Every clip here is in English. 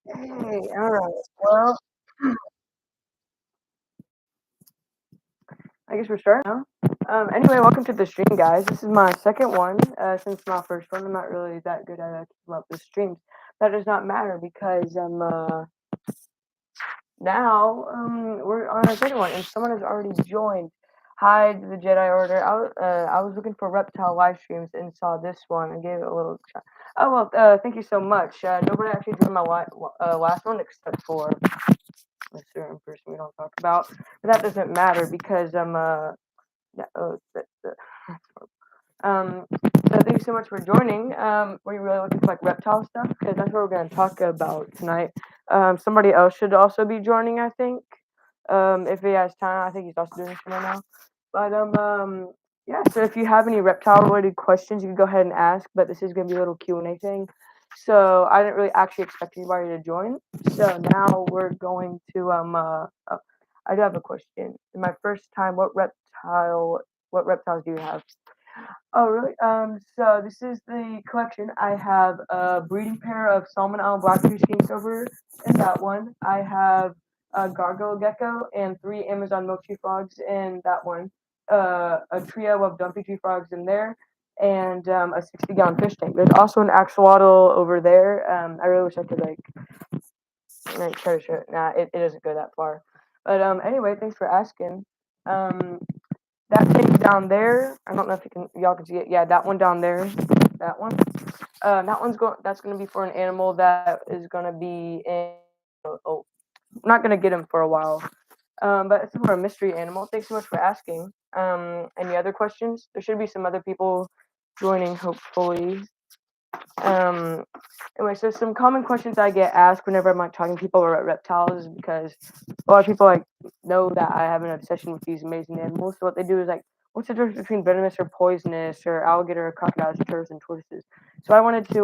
Hey, all right. Well, I guess we're starting now. Anyway, welcome to the stream, guys. This is my second one since my first one. I'm not really that good at keeping up with streams. That does not matter because now we're on our second one, and someone has already joined. Hi, to the Jedi Order. I was looking for reptile live streams and saw this one and gave it a little try. Oh well, thank you so much. Nobody actually joined my last one except for a certain person we don't talk about, but that doesn't matter because yeah, oh, um, so thank you so much for joining. Were you really looking for like reptile stuff? Because that's what we're going to talk about tonight. Somebody else should also be joining, I think. If he has time, I think he's also doing some right now. But yeah. So if you have any reptile related questions, you can go ahead and ask. But this is going to be a little Q&A thing. So I didn't really actually expect anybody to join. So now we're going to oh, I do have a question. In my first time, what reptiles do you have? Oh, really? So this is the collection. I have a breeding pair of Salmon Island Blackberry King Silver in that one. I have a gargoyle gecko and 3 Amazon milk tree frogs in that one. A trio of dumpy tree frogs in there, and a 60-gallon fish tank. There's also an axolotl over there. I really wish I could like try to show it. Nah, it doesn't go that far. But anyway, thanks for asking. Um, that thing down there, I don't know if y'all can see it. Yeah, that one down there, that one. That one's going. That's gonna be for an animal that is gonna be in. Oh, I'm not gonna get him for a while. But it's for a mystery animal. Thanks so much for asking. Any other questions? There should be some other people joining, hopefully. Um, anyway, so some common questions I get asked whenever I'm like talking to people about reptiles is because a lot of people like know that I have an obsession with these amazing animals. So what they do is like, what's the difference between venomous or poisonous or alligator or crocodiles, turtles and tortoises? So I wanted to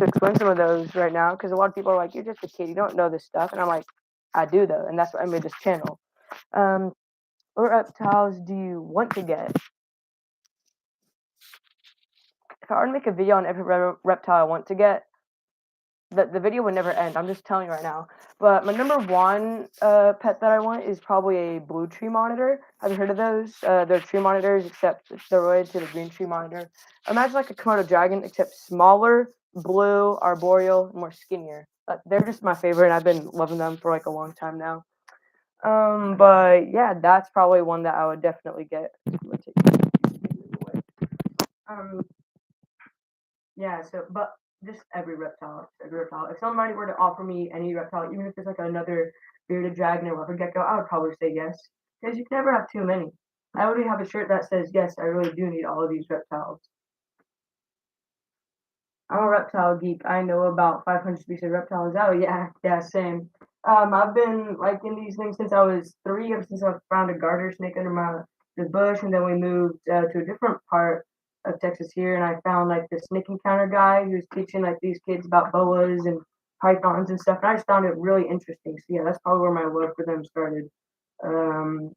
explain some of those right now because a lot of people are like, you're just a kid, you don't know this stuff, and I'm like, I do though, and that's why I made this channel. Um, what reptiles do you want to get? If I were to make a video on every reptile I want to get, the video would never end. I'm just telling you right now. But my number one pet that I want is probably a blue tree monitor. Have you heard of those? They're tree monitors, except they're related to the green tree monitor. Imagine like a Komodo dragon, except smaller, blue, arboreal, more skinnier. They're just my favorite, and I've been loving them for like a long time now. But yeah, that's probably one that I would definitely get. Um, Yeah, so but just every reptile. If somebody were to offer me any reptile, even if it's like another bearded dragon or leopard gecko, I would probably say yes. Because you can never have too many. I already have a shirt that says yes, I really do need all of these reptiles. I'm a reptile geek. I know about 500 species of reptiles. Oh yeah, yeah, same. I've been liking these things since I was 3. Ever since I found a garter snake under the bush, and then we moved to a different part of Texas here, and I found like the snake encounter guy who was teaching like these kids about boas and pythons and stuff. And I just found it really interesting. So yeah, that's probably where my love for them started. Um,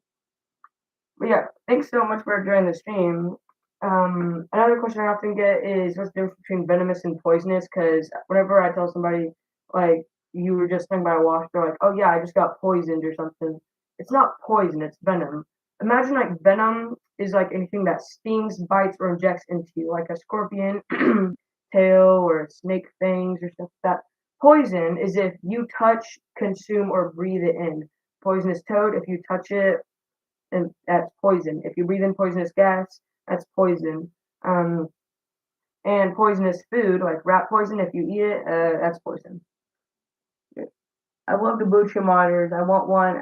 but yeah, thanks so much for joining the stream. Another question I often get is what's the difference between venomous and poisonous? Because whenever I tell somebody like you were just stung by a wasp, they're like, "Oh yeah, I just got poisoned or something." It's not poison; it's venom. Imagine like venom is like anything that stings, bites, or injects into you, like a scorpion tail or snake fangs or stuff like that. Poison is if you touch, consume, or breathe it in. Poisonous toad, if you touch it, and that's poison. If you breathe in poisonous gas, that's poison. Um, and poisonous food, like rat poison, if you eat it, that's poison. I love the Butcher monitors. I want one.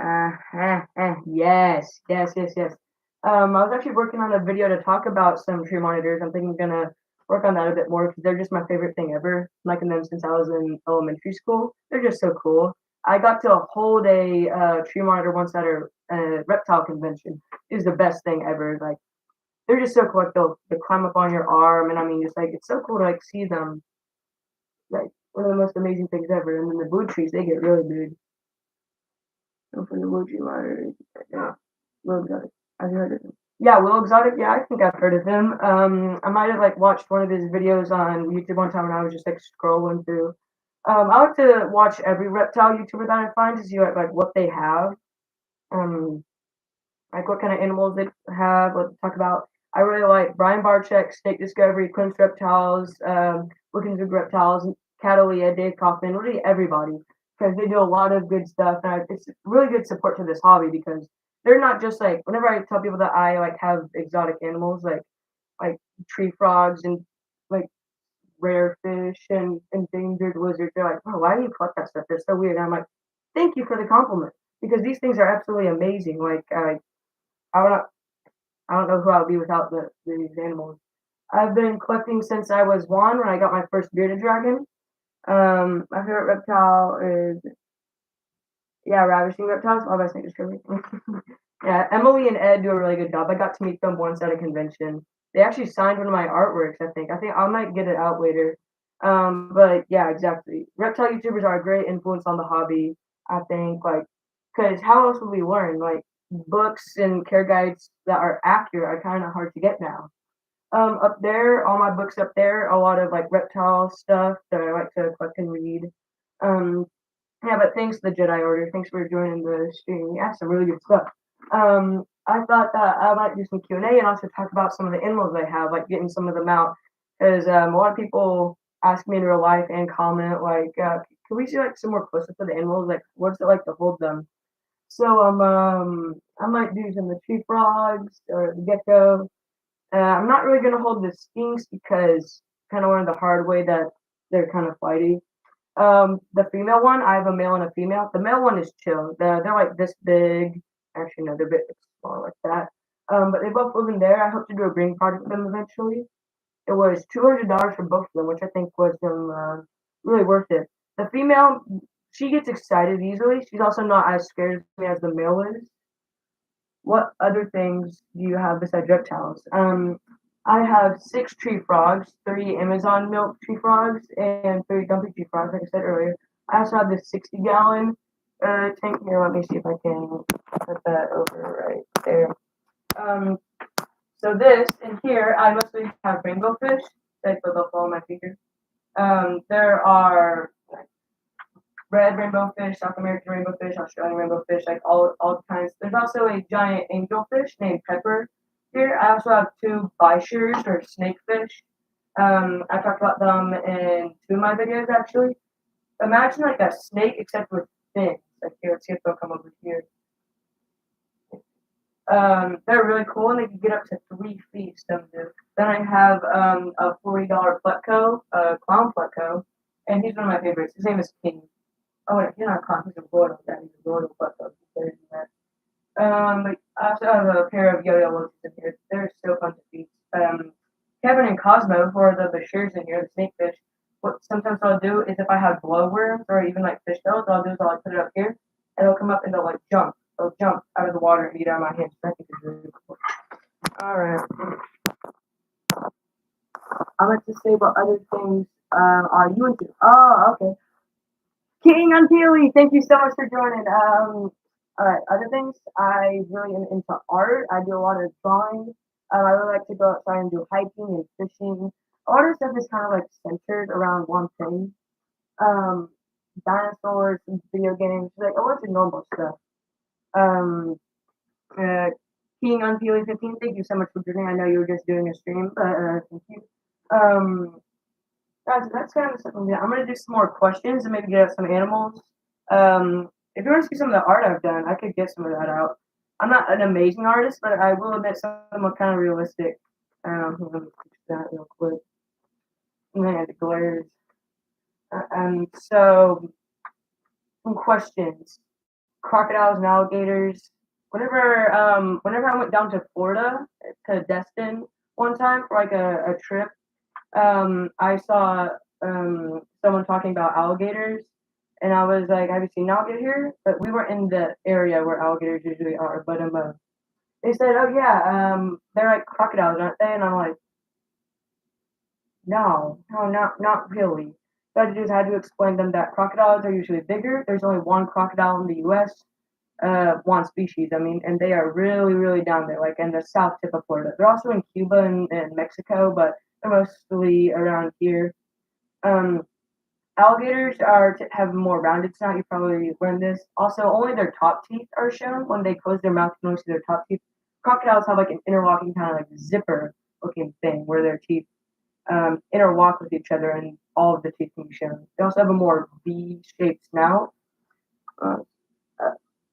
Yes, yes, yes, yes. I was actually working on a video to talk about some tree monitors. I'm thinking I'm gonna work on that a bit more because they're just my favorite thing ever. I'm liking them since I was in elementary school. They're just so cool. I got to hold a tree monitor once at a reptile convention. It was the best thing ever. Like they're just so cool. Like they'll climb up on your arm, and I mean, just like it's so cool to like see them. Like one of the most amazing things ever. And then the blue trees, they get really big. So for the blue tree monitors, yeah, Will Exotic. Have you heard of him? Yeah, Will Exotic. Yeah, I think I've heard of him. I might have like watched one of his videos on YouTube one time when I was just like scrolling through. I like to watch every reptile YouTuber that I find to see like what they have. Um, like what kind of animals they have, what to talk about. I really like Brian Barczyk, Snake Discovery, Quinn's Reptiles, Looking Through Reptiles, Catalia, Dave Kaufman, really everybody, because they do a lot of good stuff, and it's really good support to this hobby because they're not just like whenever I tell people that I like have exotic animals like tree frogs and like rare fish and endangered lizards, they're like, oh, why do you collect that stuff? They're so weird. And I'm like, thank you for the compliment because these things are absolutely amazing. Like I don't I don't know who I would be without these animals. I've been collecting since I was one when I got my first bearded dragon. My favorite reptile is yeah, ravishing reptiles. All by Snake Discovery. Yeah, Emily and Ed do a really good job. I got to meet them once at a convention. They actually signed one of my artworks. I think I might get it out later. But yeah, exactly. Reptile YouTubers are a great influence on the hobby. I think like because how else would we learn? Like books and care guides that are accurate are kind of hard to get now. Up there, all my books up there, a lot of like reptile stuff that I like to collect and read. Um, yeah, but thanks to the Jedi Order. Thanks for joining the stream. Yeah, some really good stuff. I thought that I might do some Q&A and also talk about some of the animals I have, like getting some of them out. Because a lot of people ask me in real life and comment like, can we see like some more close-ups of the animals? Like, what's it like to hold them? So I might do some of the tree frogs or the gecko. I'm not really gonna hold the skinks because kind of learned the hard way that they're kind of flighty. The female one, I have a male and a female. The male one is chill. They're like this big. Actually, no, they're a bit smaller like that. But they both live in there. I hope to do a breeding project with them eventually. It was $200 for both of them, which I think was really worth it. The female, she gets excited easily. She's also not as scared of me as the male is. What other things do you have besides reptiles? I have 6 tree frogs, 3 Amazon milk tree frogs, and 3 dumpy tree frogs, like I said earlier. I also have this 60-gallon tank here. Let me see if I can put that over right there. Um, so this in here, I mostly have rainbow fish. That's what they'll fall on my finger. There are red rainbow fish, South American rainbow fish, Australian rainbow fish, like all kinds. There's also a giant angelfish named Pepper here. I also have 2 bichurs or snakefish. I talked about them in 2 of my videos actually. Imagine like a snake except with fins. Like here, let's see if they'll come over here. They're really cool and they can get up to 3 feet. Some do. Then I have a $40 Pletko, clown Pletko, and he's one of my favorites. His name is King. Oh wait, he's not a clown, he's a royal. Yeah, he's a royal Pletko. I also have a pair of yo-yo loaches in here. They're so fun to feed. Kevin and Cosmo, who are the Bashirs in here, the snakefish. Sometimes what I'll do is if I have glowworms or even like fish tails, what I'll do is I'll put it up here and they'll come up and they'll like jump. They'll jump out of the water and eat out of my hands. I think it's really cool. Alright. I like to say what other things are you into? Oh, okay. King Unpeely, thank you so much for joining. Alright, other things, I really am into art. I do a lot of drawing. I really like to go outside and do hiking and fishing. A lot of stuff is kind of like centered around one thing. Um, Dinosaurs, and video games, like a bunch of normal stuff. Um, uh, King Unpeely 15, thank you so much for joining. I know you were just doing a stream, but thank you. That's kind of something. I'm gonna do some more questions and maybe get out some animals. If you want to see some of the art I've done, I could get some of that out. I'm not an amazing artist, but I will admit some of them are kind of realistic. Let me fix that real quick. And then the glares. So some questions. Crocodiles and alligators. Whenever I went down to Florida to Destin one time for like a trip, I saw someone talking about alligators, and I was like, "Have you seen alligator here?" But we were in the area where alligators usually are. But they said, "Oh yeah, they're like crocodiles, aren't they?" And I'm like, "No, no, not really." So I just had to explain them that crocodiles are usually bigger. There's only one crocodile in the U.S. One species, I mean, and they are really, really down there, like in the south tip of Florida. They're also in Cuba and Mexico, but they're mostly around here. Um, Alligators have more rounded snout. You probably learned this. Also, only their top teeth are shown. When they close their mouth, you can only see their top teeth. Crocodiles have like an interlocking kind of like zipper looking thing where their teeth interlock with each other and all of the teeth can be shown. They also have a more V-shaped snout. Uh,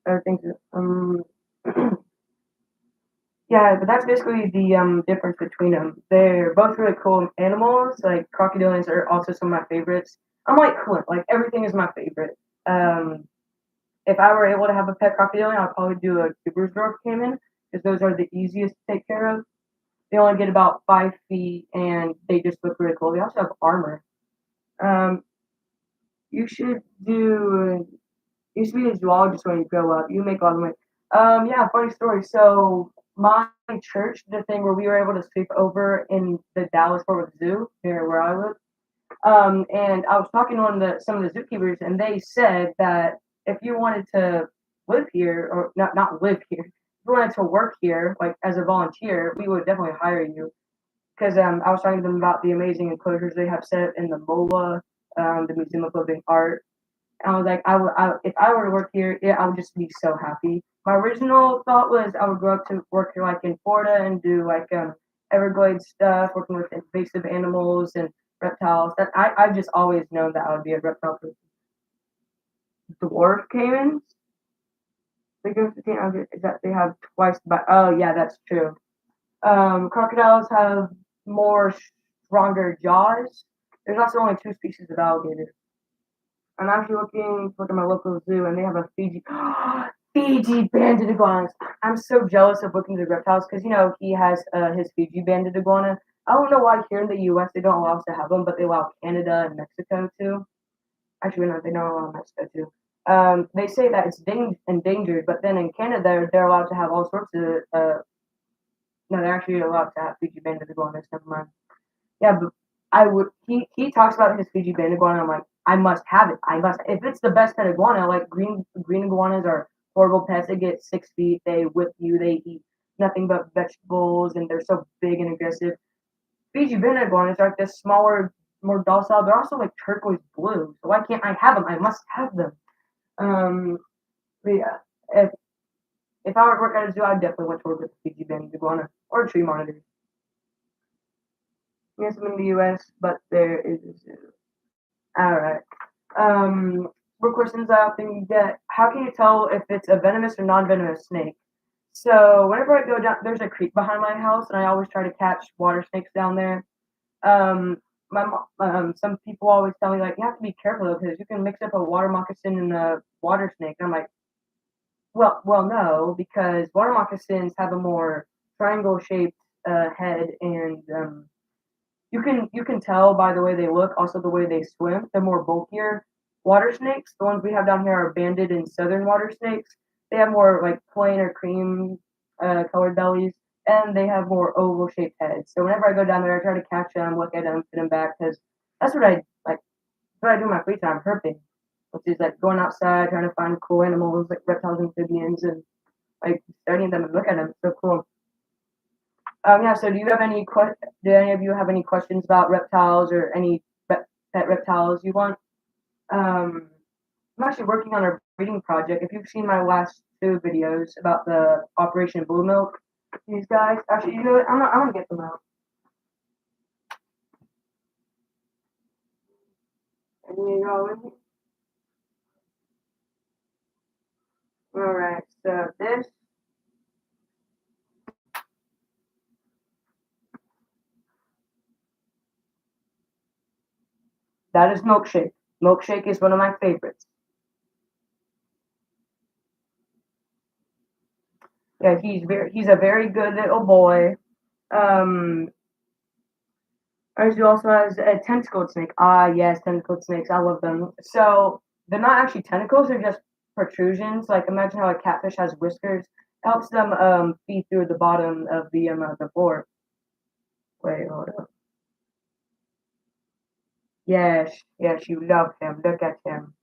other things, yeah, but that's basically the difference between them. They're both really cool animals. Like crocodilians are also some of my favorites. I'm like cool. Like everything is my favorite. Um, if I were able to have a pet crocodilian, I'd probably do a Gibbersdorf caiman because those are the easiest to take care of. They only get about 5 feet and they just look really cool. They also have armor. Um, you should do. You should be a zoologist when you grow up. You make a lot of money. Yeah, funny story. So my church did a thing where we were able to sleep over in the Dallas Fort Worth Zoo near where I live. And I was talking to some of the zookeepers, and they said that if you wanted to live here, or not live here, if you wanted to work here, like as a volunteer, we would definitely hire you. Because I was talking to them about the amazing enclosures they have set in the MOLA, the Museum of Living Art. And I was like, if I were to work here, yeah, I would just be so happy. My original thought was I would go up to work here, like in Florida, and do like Everglades stuff, working with invasive animals and reptiles. That I've just always known that I would be a reptile person. Dwarf caimans, the difference between is that they have twice the bite. Oh yeah, that's true. Crocodiles have more stronger jaws. There's also only two species of alligator. I'm actually looking to look at my local zoo, and they have a Fiji banded iguanas. I'm so jealous of looking at the reptiles because he has his Fiji banded iguana. I don't know why here in the U.S. they don't allow us to have them, but they allow Canada and Mexico too. Actually, no, they don't allow Mexico too. They say that it's endangered, but then in Canada they're allowed to have all sorts of. No, they're actually allowed to have Fiji banded iguanas. Never mind. Yeah, but I would. He talks about his Fiji band iguana. I'm like, I must have it. I must. If it's the best pet iguana, like green iguanas are horrible pets. They get 6 feet. They whip you. They eat nothing but vegetables, and they're so big and aggressive. Fiji band iguanas are like this smaller, more docile. They're also like turquoise blue. So why can't I have them? I must have them. Um, but yeah, if I were to work at a zoo, I'd definitely want to work with a Fiji band iguana or a tree monitor. Yes, I'm in the U.S., but there is a zoo. All right. More questions I often get. How can you tell if it's a venomous or non-venomous snake? So whenever I go down, there's a creek behind my house, and I always try to catch water snakes down there. Um, some people always tell me like you have to be careful though because you can mix up a water moccasin and a water snake. And I'm like, well, no, because water moccasins have a more triangle-shaped head, and you can tell by the way they look, also the way they swim. They're more bulkier. Water snakes, the ones we have down here are banded and southern water snakes. They have more like plain or cream colored bellies, and they have more oval shaped heads. So whenever I go down there, I try to catch them, look at them, put them back, because that's what I like. What I do in my free time, herping, which is like going outside, trying to find cool animals like reptiles, amphibians, and like studying them and look at them. It's so cool. Yeah. So, do any of you have any questions about reptiles or any pet reptiles you want? Um, I'm actually working on a breeding project. If you've seen my last two videos about the Operation Blue Milk, these guys. Actually, you know what? I'm gonna get them out. And you all with me? All right. So that is Milkshake. Milkshake is one of my favorites. Yeah, he's a very good little boy. Um, Ours also has a tentacled snake. Ah, yes, tentacled snakes. I love them. So they're not actually tentacles; they're just protrusions. Like imagine how a catfish has whiskers. It helps them feed through the bottom of the floor. Wait, hold up. Yes, yes, you love him. Look at him.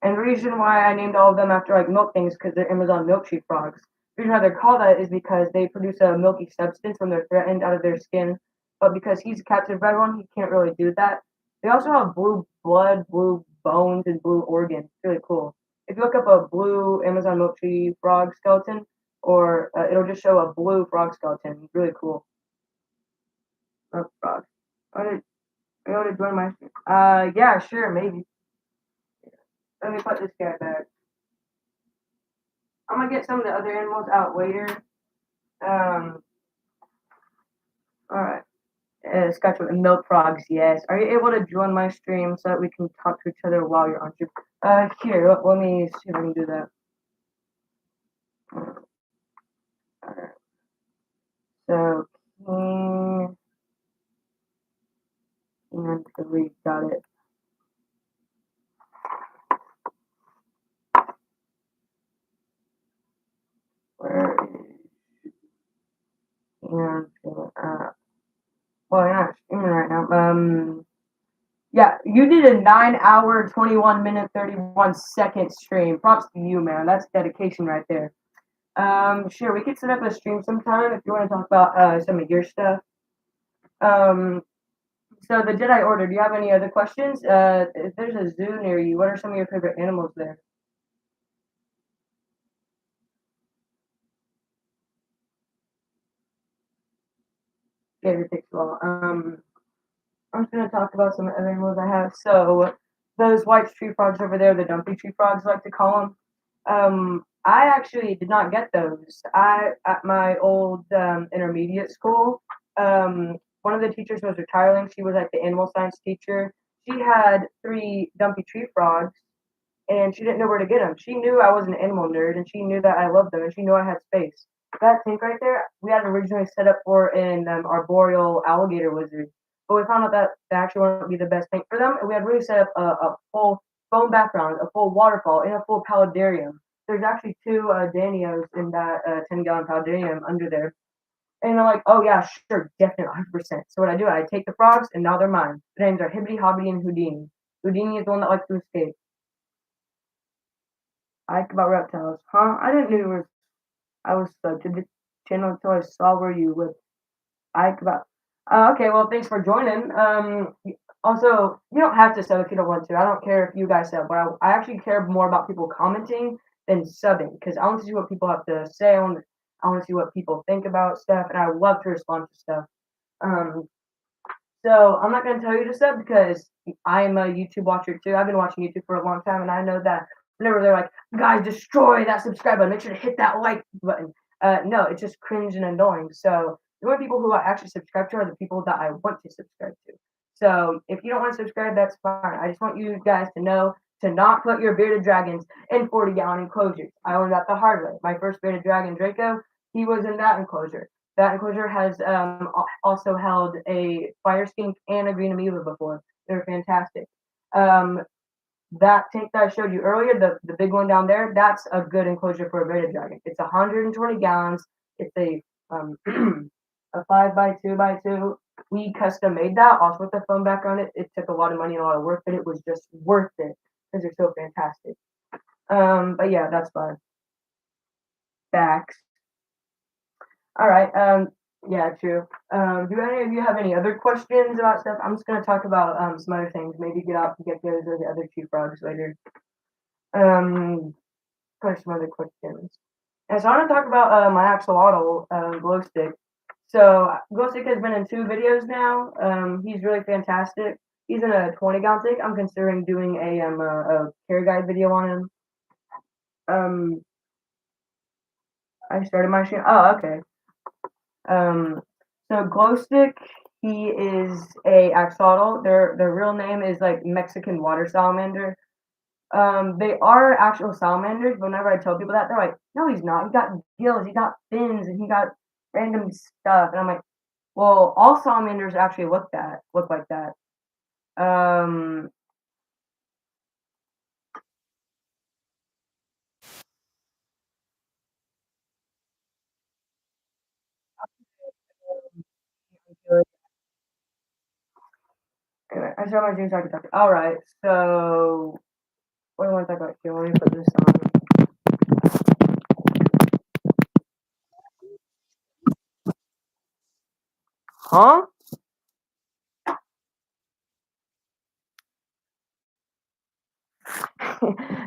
And the reason why I named all of them after like milk things because they're Amazon milkshake frogs. The reason why they're called that is because they produce a milky substance when they're threatened out of their skin. But because he's a captive bred one, he can't really do that. They also have blue blood, blue bones, and blue organs. It's really cool. If you look up a blue Amazon milk tree frog skeleton, or it'll just show a blue frog skeleton. It's really cool. Oh, frog. Are you able to join my stream? Yeah, sure, maybe. Let me put this guy back. I'm gonna get some of the other animals out later. All right. Scotch and milk frogs, yes. Are you able to join my stream so that we can talk to each other while you're on stream? Here, let me see if I can do that. Alright. So, and we got it. Where is and well, you're not streaming right now. Yeah, you did a 9 hour, 21 minute, 31 second stream. Props to you, man. That's dedication right there. Sure, we could set up a stream sometime if you want to talk about some of your stuff. So the Jedi Order. Do you have any other questions? If there's a zoo near you, what are some of your favorite animals there? Favorite takes a while. I'm just gonna talk about some other animals I have. So those white tree frogs over there, the dumpy tree frogs, I like to call them. I actually did not get those. I at my old intermediate school. One of the teachers was retiring. She was like the animal science teacher. She had three dumpy tree frogs, and she didn't know where to get them. She knew I was an animal nerd, and she knew that I loved them, and she knew I had space. That tank right there, we had originally set up for an arboreal alligator lizard, but we found out that that actually wouldn't be the best tank for them, and we had really set up a full foam background, a full waterfall, and a full paludarium. There's actually two Danios in that 10-gallon paludarium under there. And I'm like, oh yeah, sure, definitely, 100%. So what I do, I take the frogs, and now they're mine. Their names are Hibbity, Hobbity, and Houdini. Houdini is the one that likes to escape. I like about reptiles. Huh? I didn't know I was subbed to the channel until I saw where you lived. I like about. Okay, well, thanks for joining. Also, you don't have to sub if you don't want to. I don't care if you guys sub, but I actually care more about people commenting than subbing because I want to see what people have to say. I want to see what people think about stuff, and I love to respond to stuff. Um, so I'm not going to tell you to sub because I am a YouTube watcher too. I've been watching YouTube for a long time, and I know that whenever they're like, "Guys, destroy that subscribe button. Make sure to hit that like button." No, it's just cringe and annoying. So the only people who I actually subscribe to are the people that I want to subscribe to. So if you don't want to subscribe, that's fine. I just want you guys to know to not put your bearded dragons in 40-gallon enclosures. I learned that the hard way. My first bearded dragon, Draco, he was in that enclosure. That enclosure has also held a fire skink and a green amoeba before. They're fantastic. Um, that tank that I showed you earlier, the big one down there, that's a good enclosure for a bearded dragon. It's 120 gallons. It's a a 5x2x2. We custom made that also with the foam back on it. It took a lot of money and a lot of work, but it was just worth it because they're so fantastic. But yeah, that's fine. Facts. All right. Yeah, true. Do any of you have any other questions about stuff? I'm just gonna talk about some other things. Maybe get those or the other two frogs later. Probably some other questions. And so I want to talk about my axolotl glow stick. So glow stick has been in two videos now. He's really fantastic. He's in a 20-gallon tank. I'm considering doing a care guide video on him. I started my stream. Oh, okay. So Glowstick, he is a axolotl. Their real name is like Mexican water salamander. They are actual salamanders, but whenever I tell people that, they're like, "No, he's not. He got gills, he got fins, and he got random stuff." And I'm like, "Well, all salamanders actually look like that." Um, anyway, I saw my dreams. I could talk. All right, so what do I want to talk about here? Let me put this on. Huh?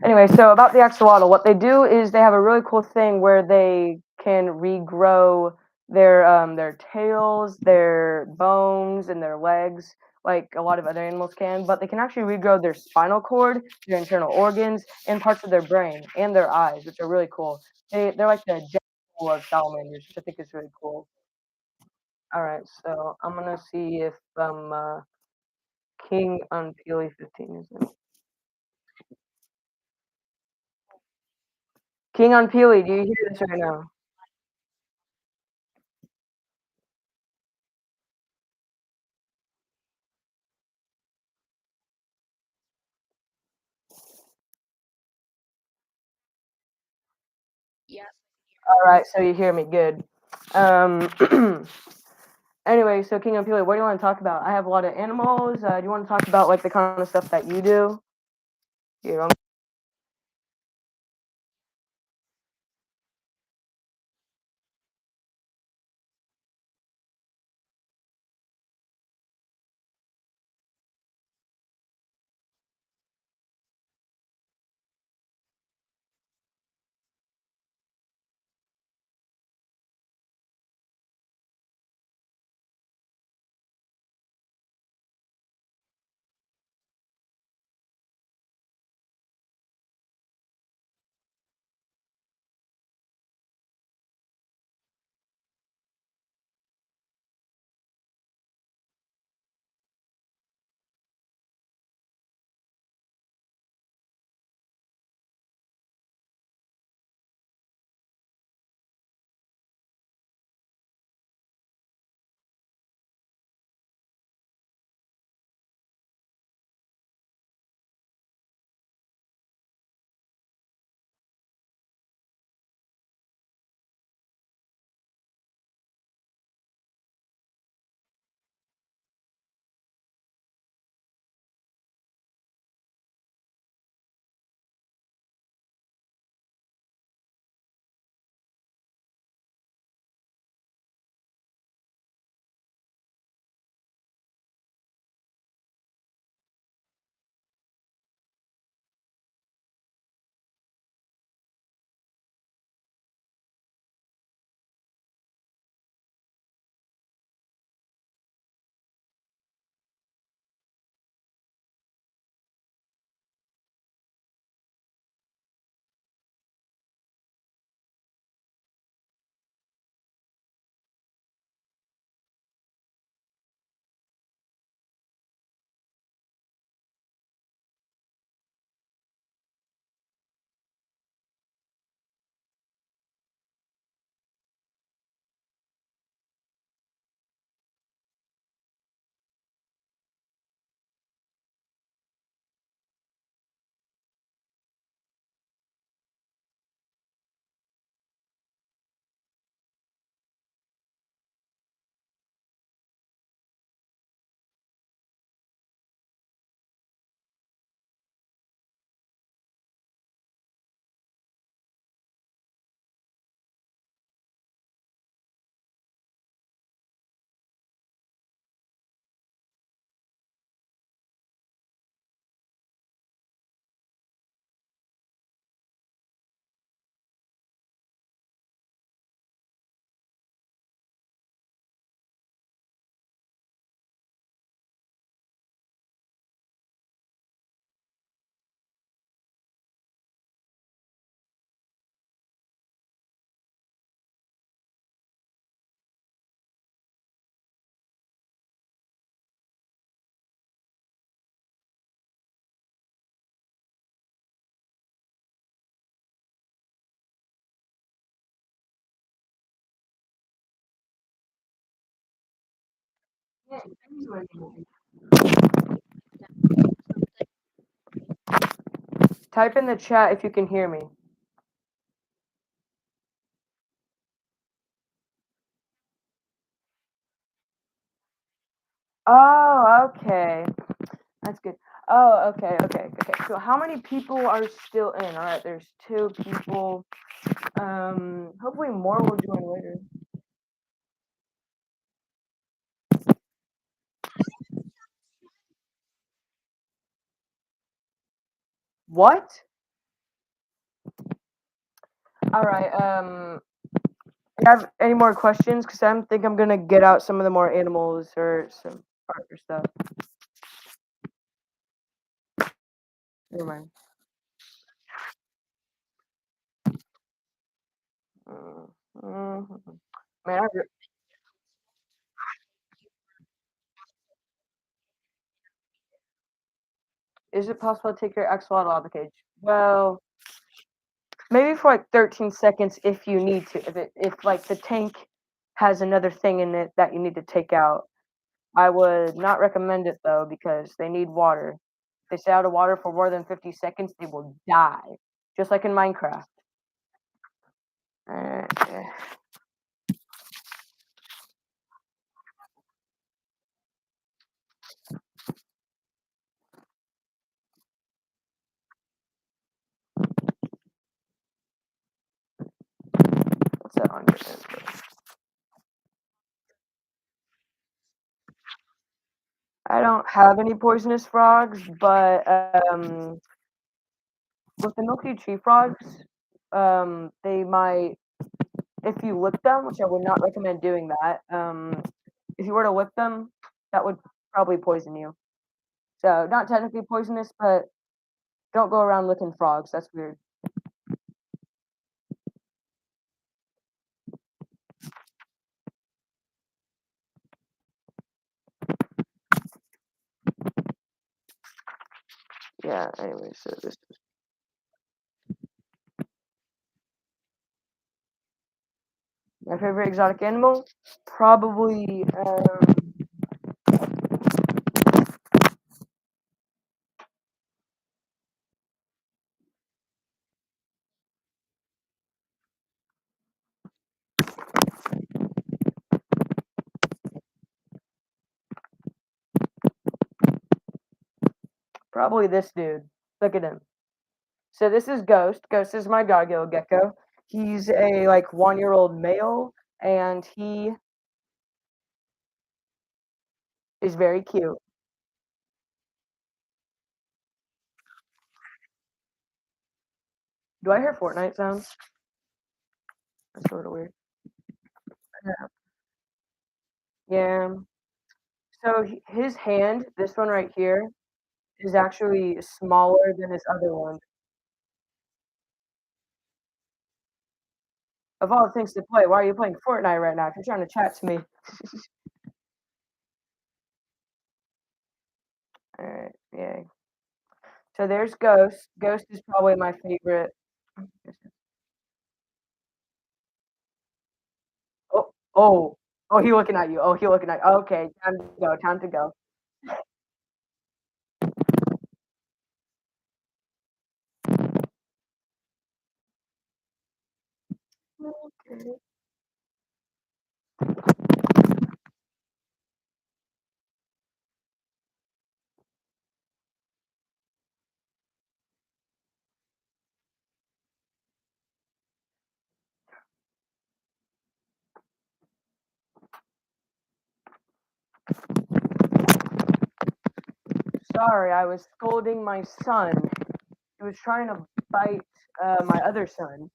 Anyway, so about the axolotl, what they do is they have a really cool thing where they can regrow their tails, their bones, and their legs, like a lot of other animals can. But they can actually regrow their spinal cord, their internal organs, and parts of their brain and their eyes, which are really cool. They're like the Deadpool of salamanders, which I think is really cool. All right, so I'm gonna see if King Unpeely 15 is in. King Unpeely, do you hear this right now? All right, so you hear me good. Um, anyway, so King Unpeely, what do you want to talk about? I have a lot of animals. Do you want to talk about like the kind of stuff that you do? You know? Type in the chat if you can hear me. Oh, okay. That's good. Oh, okay. So how many people are still in? All right, there's 2 people. Hopefully more will join later. What? All right. You have any more questions? Because I think I'm gonna get out some of the more animals or some art or stuff. Never mind. Mm, mhm. Man, is it possible to take your axolotl out of the cage? Well, maybe for like 13 seconds if you need to. If like the tank has another thing in it that you need to take out, I would not recommend it though because they need water. If they stay out of water for more than 50 seconds, they will die, just like in Minecraft. Yeah. What's that on your end? I don't have any poisonous frogs, but with the milky tree frogs, they might, if you lick them, which I would not recommend doing that. If you were to lick them, that would probably poison you. So not technically poisonous, but don't go around licking frogs. That's weird. Yeah. Anyway, so this is my favorite exotic animal. Probably probably this dude. Look at him. So this is Ghost. Ghost is my gargoyle gecko. He's a like 1 year old male, and he is very cute. Do I hear Fortnite sounds? That's sort of weird. Yeah. Yeah. So his hand, this one right here, is actually smaller than his other one. Of all the things to play, why are you playing Fortnite right now? If you're trying to chat to me. Alright, yeah. So there's Ghost. Ghost is probably my favorite. Oh, oh, oh, he looking at you. Oh, he looking at you. Okay, time to go. Time to go. Okay. Sorry, I was scolding my son. He was trying to bite my other son.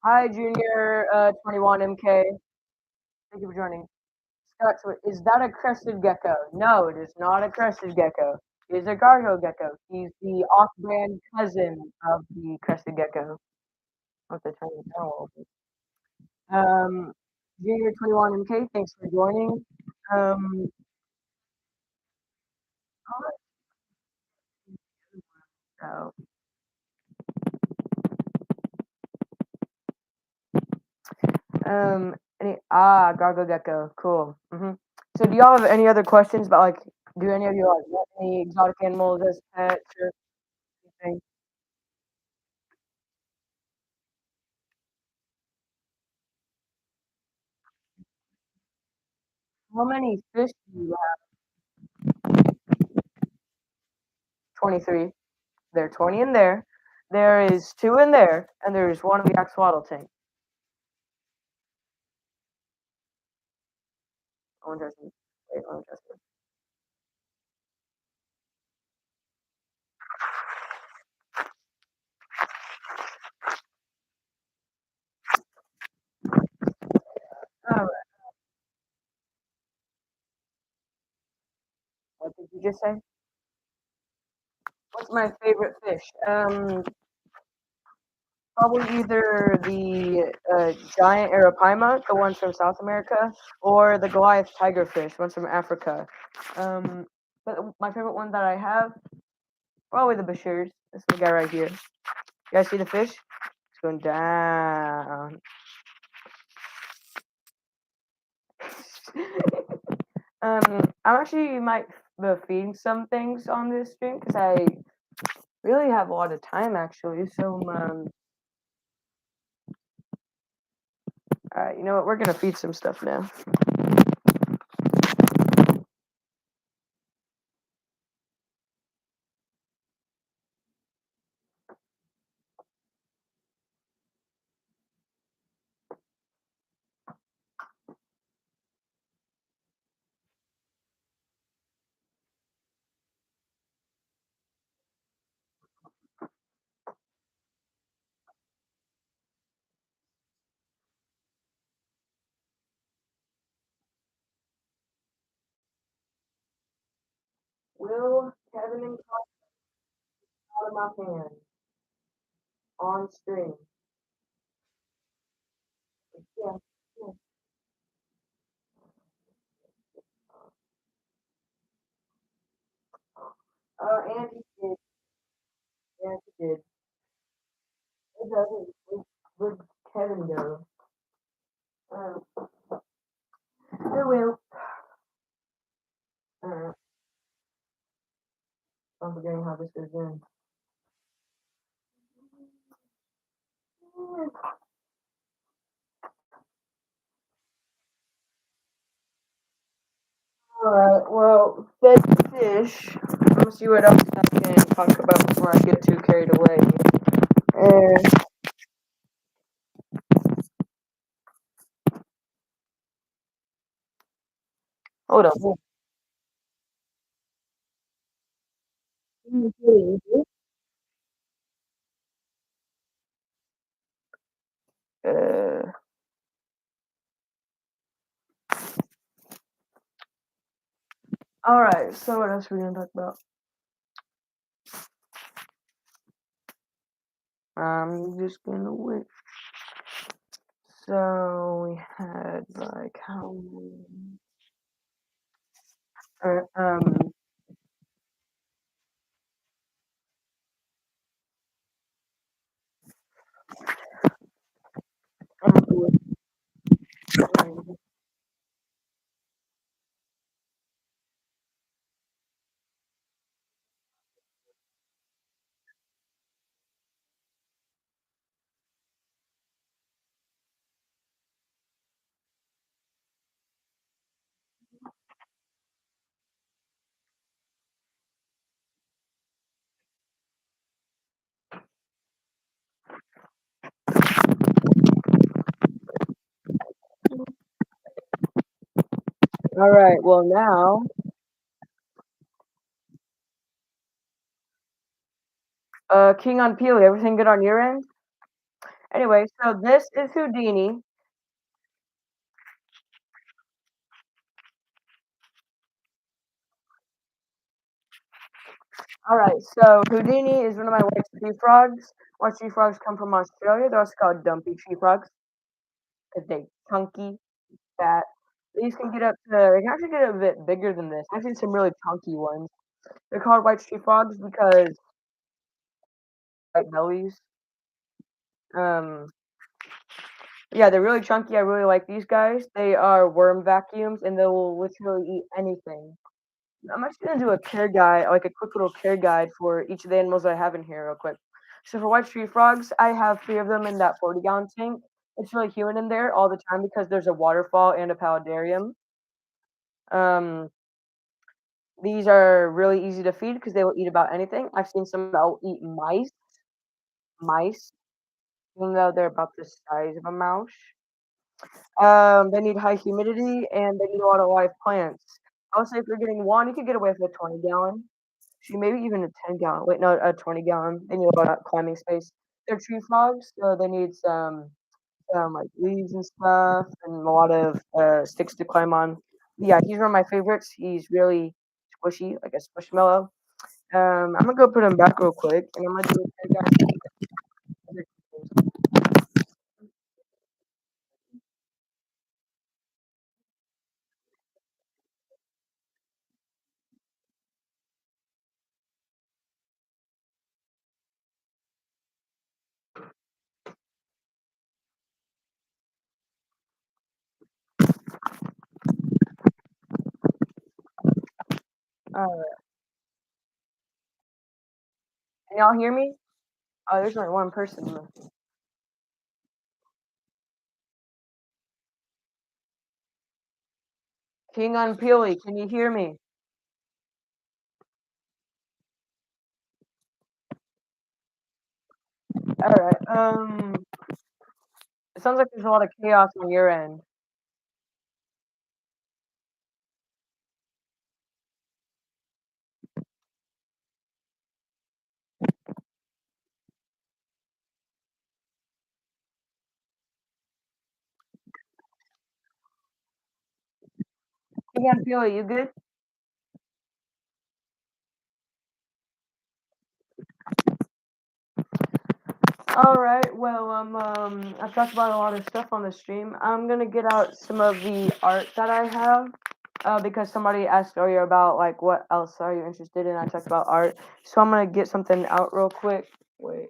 Hi, Junior 21 MK. Thank you for joining. Scott, so is that a crested gecko? No, it is not a crested gecko. It is a gargo gecko. He's the off-brand cousin of the crested gecko. I'll have to turn it down a little bit. Um, Junior 21 MK, thanks for joining. Um, oh, gargo gecko, cool. So, do y'all have any other questions about like, do any of you like want any exotic animals as pets or anything? How many fish do you have? 23. There are 20 in there. There is two in there, and there is one in the axolotl tank. Oh, interesting. Wait, let me test it. Alright, what did you just say? What's my favorite fish? Probably either the giant arapaima, the ones from South America, or the Goliath tigerfish, ones from Africa. Um, but my favorite one that I have, probably the Bashirs. This the guy right here. You guys see the fish? It's going down. I'm actually might be feeding some things on this stream because I really have a lot of time actually. So all right, you know what? We're gonna feed some stuff now. Will Kevin and Carl out of my hand on stream? Yeah. Yeah. And he did. And he did. It doesn't. Where'd Kevin go? Uh, it will. I'm forgetting how this goes in. Alright, well, fed fish. Let's see what else I can talk about before I get too carried away. And hold on. Uh, alright, so what else are we gonna talk about? I'm just gonna wait. So we had like how many? Uh, um, alright, well now, King on Peely, everything good on your end? Anyway, so this is Houdini. Alright, so Houdini is one of my white tree frogs. White tree frogs come from Australia. They're also called dumpy tree frogs because they're chunky, fat. These can get up to, they can actually get a bit bigger than this. I've seen some really chunky ones. They're called white tree frogs because white bellies. Um, yeah, they're really chunky. I really like these guys. They are worm vacuums and they will literally eat anything. I'm actually gonna do a care guide, like a quick little care guide for each of the animals I have in here, real quick. So for white tree frogs, I have 3 of them in that 40-gallon tank. It's really humid in there all the time because there's a waterfall and a paludarium. Um, these are really easy to feed because they will eat about anything. I've seen some that will eat mice, even though they're about the size of a mouse. They need high humidity and they need a lot of live plants. I'll say if you're getting one, you could get away with a 20-gallon. Shoot, maybe even a 10-gallon. Wait, no, a 20-gallon. They need a lot of climbing space. They're tree frogs, so they need some like leaves and stuff, and a lot of sticks to climb on. Yeah, he's one of my favorites. He's really squishy, like a squishmallow. I'm gonna go put him back real quick, and I'm gonna do a 10-gallon. Can y'all hear me? Oh, there's only one person left. King on Peely, can you hear me? All right. It sounds like there's a lot of chaos on your end. King on Peely, you good? All right. Well, I've talked about a lot of stuff on the stream. I'm gonna get out some of the art that I have, because somebody asked earlier about like what else are you interested in. I talked about art, so I'm gonna get something out real quick. Wait.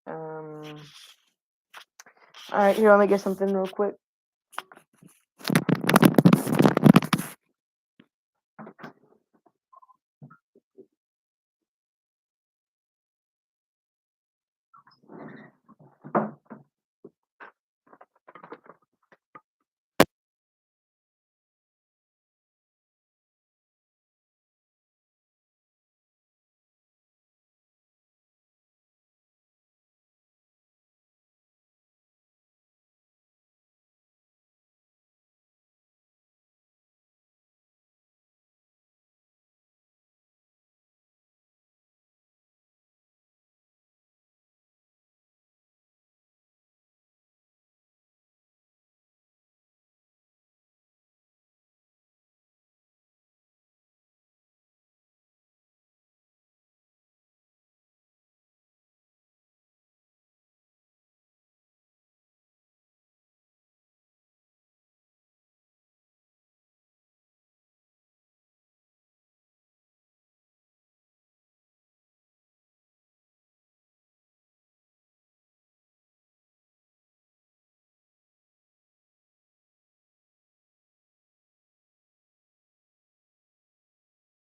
Um. All right. Here, let me get something real quick.